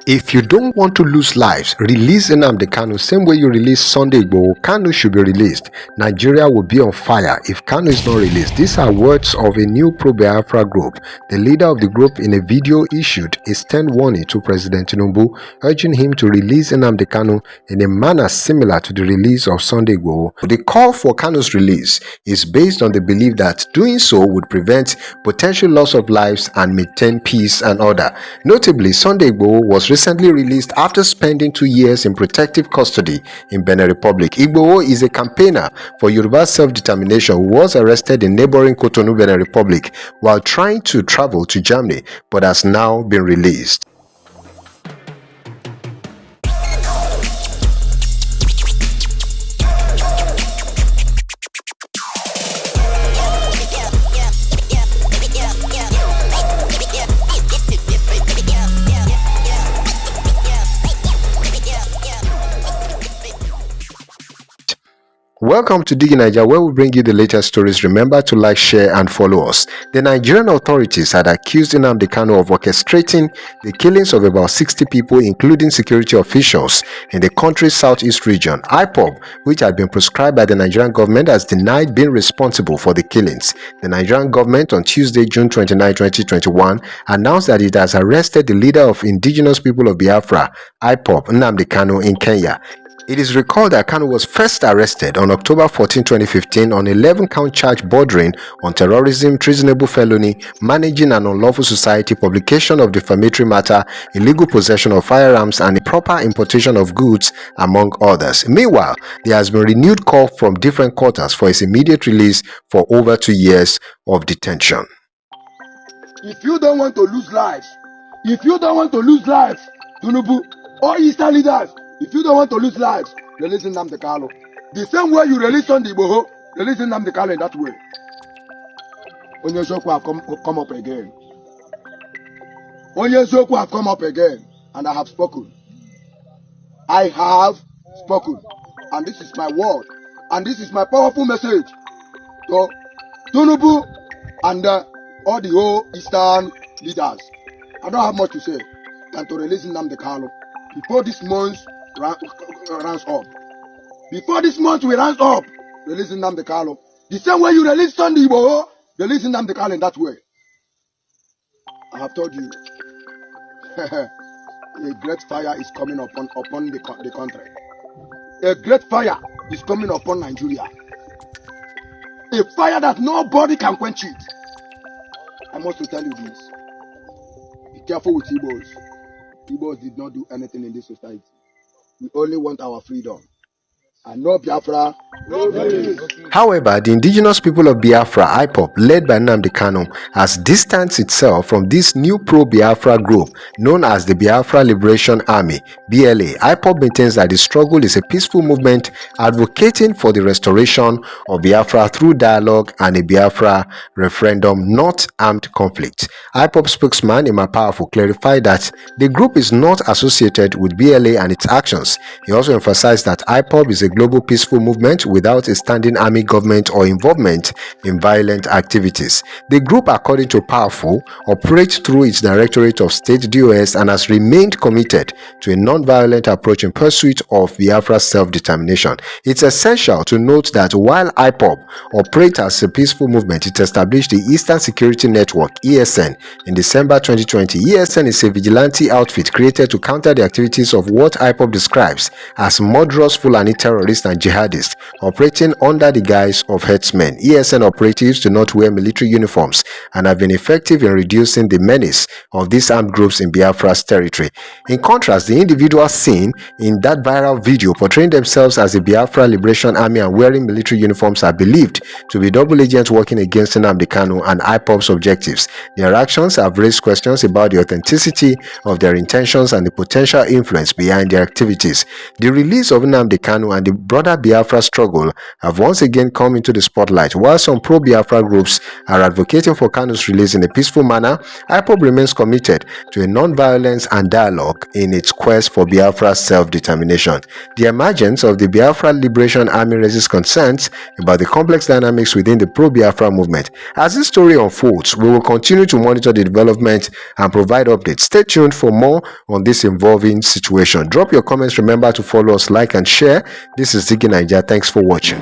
If you don't want to lose lives, release Nnamdi Kanu same way you release Sunday Igboho. Kanu should be released. Nigeria will be on fire if Kanu is not released. These are words of a new pro-Biafra group. The leader of the group in a video issued a stern warning to President Tinubu, urging him to release Nnamdi Kanu in a manner similar to the release of Sunday Igboho. The call for Kanu's release is based on the belief that doing so would prevent potential loss of lives and maintain peace and order. Notably, Sunday Igboho was recently released after spending 2 years in protective custody in Benin Republic. Igboho is a campaigner for Yoruba self-determination who was arrested in neighboring Cotonou, Benin Republic while trying to travel to Germany but has now been released. Welcome to DIGINAIJA, where we bring you the latest stories. Remember to like, share and follow us. The Nigerian authorities had accused Nnamdi Kanu of orchestrating the killings of about 60 people, including security officials, in the country's southeast region. IPOB, which had been proscribed by the Nigerian government, has denied being responsible for the killings. The Nigerian government on Tuesday, June 29, 2021, announced that it has arrested the leader of indigenous people of Biafra, IPOB, Nnamdi Kanu, in Kenya. It is recalled that Kanu was first arrested on October 14, 2015 on 11-count charge bordering on terrorism, treasonable felony, managing an unlawful society, publication of defamatory matter, illegal possession of firearms, and improper importation of goods, among others. Meanwhile, there has been renewed call from different quarters for his immediate release for over 2 years of detention. If you don't want to lose lives, Tinubu, all Eastern leaders, if you don't want to lose lives, release Nnamdi Kanu. The same way you release Sunday Igboho, release Nnamdi Kanu in that way. Onyezoku have come up again. Onyezoku have come up again, and I have spoken. I have spoken, and this is my word, and this is my powerful message to Tinubu and all the whole Eastern leaders. I don't have much to say than to release Nnamdi Kanu before this month runs up. Before this month we runs up, releasing Nnamdi Kanu. The same way you release Sunday Igboho, releasing Nnamdi Kanu in that way. I have told you, a great fire is coming upon the country. A great fire is coming upon Nigeria. A fire that nobody can quench it. I must tell you this. Be careful with Igbos. Igbos did not do anything in this society. We only want our freedom. And no Biafra, no peace. However, the indigenous people of Biafra, IPOB, led by Nnamdi Kanu, has distanced itself from this new pro-Biafra group known as the Biafra Liberation Army, BLA. IPOB maintains that the struggle is a peaceful movement advocating for the restoration of Biafra through dialogue and a Biafra referendum, not armed conflict. IPOB spokesman Emma Powerful clarified that the group is not associated with BLA and its actions. He also emphasized that IPOB is a global peaceful movement without a standing army government or involvement in violent activities. The group, according to Powerful, operates through its Directorate of State (DOS) and has remained committed to a non-violent approach in pursuit of Biafra's self-determination. It's essential to note that while IPOB operates as a peaceful movement, it established the Eastern Security Network (ESN) in December 2020. ESN is a vigilante outfit created to counter the activities of what IPOB describes as murderous Fulani terrorists and jihadists operating under the guise of herdsmen. ESN operatives do not wear military uniforms and have been effective in reducing the menace of these armed groups in Biafra's territory. In contrast, the individuals seen in that viral video portraying themselves as the Biafra Liberation Army and wearing military uniforms are believed to be double agents working against Nnamdi Kanu and IPOB's objectives. Their actions have raised questions about the authenticity of their intentions and the potential influence behind their activities. The release of Nnamdi Kanu and the the broader Biafra struggle have once again come into the spotlight. While some pro-Biafra groups are advocating for Kanu's release in a peaceful manner, IPOB remains committed to a non-violence and dialogue in its quest for Biafra's self-determination. The emergence of the Biafra Liberation Army raises concerns about the complex dynamics within the pro-Biafra movement. As this story unfolds, we will continue to monitor the development and provide updates. Stay tuned for more on this involving situation. Drop your comments. Remember to follow us, like and share. This is DIGINAIJA. Thanks for watching.